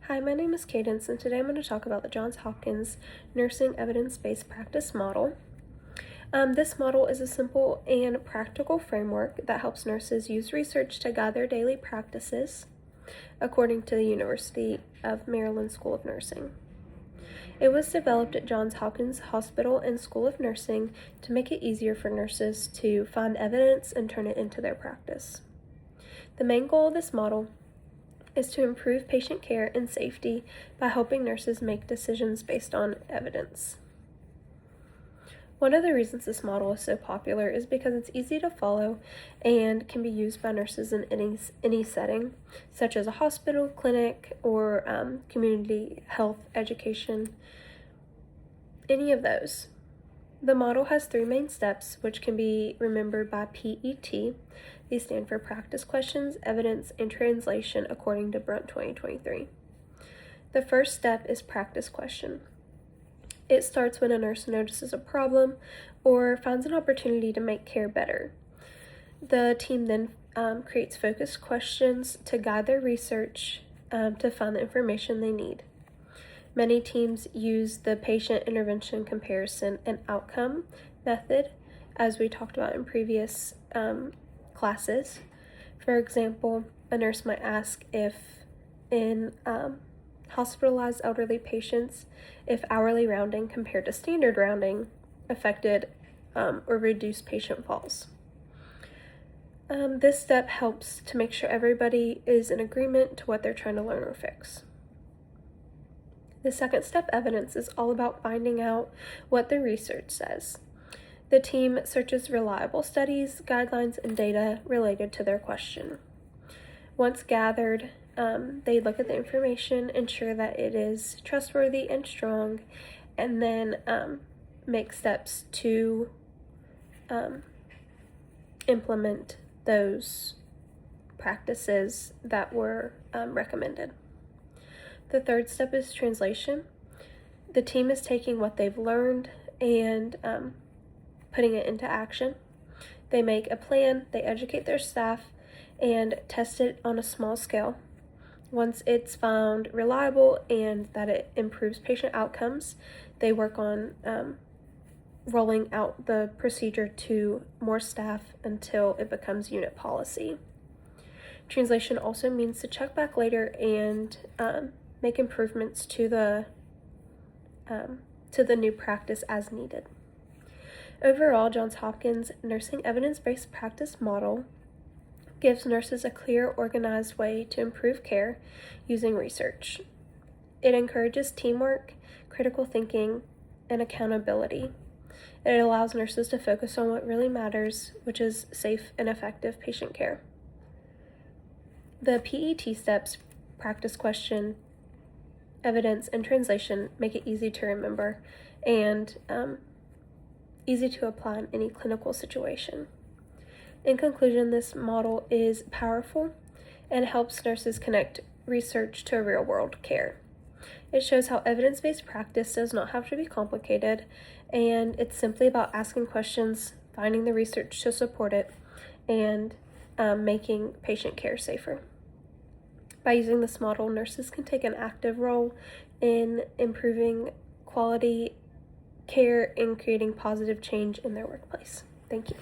Hi, my name is Cadence, and today I'm going to talk about the Johns Hopkins Nursing Evidence-Based Practice Model. This model is a simple and practical framework that helps nurses use research to guide their daily practices, according to the University of Maryland School of Nursing. It was developed at Johns Hopkins Hospital and School of Nursing to make it easier for nurses to find evidence and turn it into their practice. The main goal of this model is to improve patient care and safety by helping nurses make decisions based on evidence. One of the reasons this model is so popular is because it's easy to follow and can be used by nurses in any setting, such as a hospital, clinic, or community health education, any of those. The model has 3 main steps, which can be remembered by PET. These stand for Practice Questions, Evidence, and Translation, according to Brunt 2023. The first step is Practice Question. It starts when a nurse notices a problem or finds an opportunity to make care better. The team then creates focused questions to guide their research to find the information they need. Many teams use the patient intervention comparison and outcome method, as we talked about in previous classes. For example, a nurse might ask if in hospitalized elderly patients, if hourly rounding compared to standard rounding affected or reduced patient falls. This step helps to make sure everybody is in agreement to what they're trying to learn or fix. The second step, evidence, is all about finding out what the research says. The team searches reliable studies, guidelines, and data related to their question. Once gathered, they look at the information, ensure that it is trustworthy and strong, and then make steps to implement those practices that were recommended. The third step is translation. The team is taking what they've learned and putting it into action. They make a plan, they educate their staff, and test it on a small scale. Once it's found reliable and that it improves patient outcomes, they work on rolling out the procedure to more staff until it becomes unit policy. Translation also means to check back later and make improvements to the new practice as needed. Overall, Johns Hopkins Nursing Evidence-Based Practice Model gives nurses a clear, organized way to improve care using research. It encourages teamwork, critical thinking, and accountability. It allows nurses to focus on what really matters, which is safe and effective patient care. The PET steps, practice question, evidence, and translation, make it easy to remember and easy to apply in any clinical situation. In conclusion, this model is powerful and helps nurses connect research to real-world care. It shows how evidence-based practice does not have to be complicated, and it's simply about asking questions, finding the research to support it, and making patient care safer. By using this model, nurses can take an active role in improving quality care and creating positive change in their workplace. Thank you.